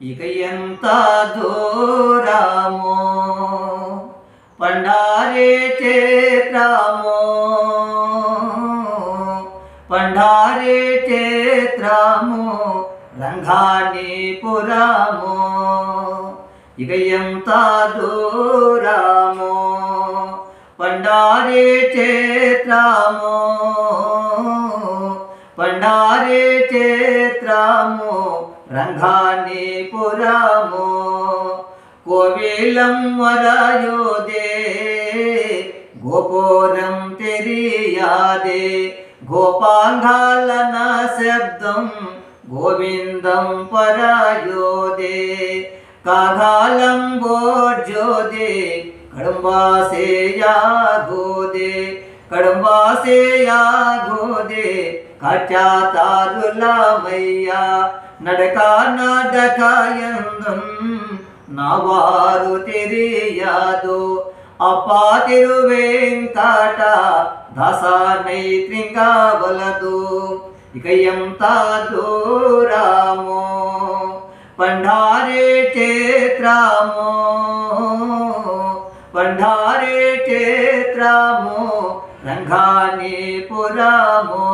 ఇక ఎంత దూరమో పండారే చేత్రమో పండారే చేత్రమో రంగానీపురమో ఇక ఎంత దూరమో పండారే చేత్రమో పండారే చేత్రమో రంగానీపురమో కోవిలం వరయోదే గోపురం తెరియాదే గోపాంగాలన శబ్దం గోవిందం పరయోదే కాగాలం బోర్జోదే కడుంబాసేయాగోదే కడుంబాసేయాగోదే కట్యాతారులమయ్యా నడక నడకయందం నవారు తెరియాదు అప్పా తిరువేంకట దాసానై త్రింగవలదు ఇక ఎంత దూరమో పండారే చేత్రమో పండారే చేత్రమో రంగానీపురమో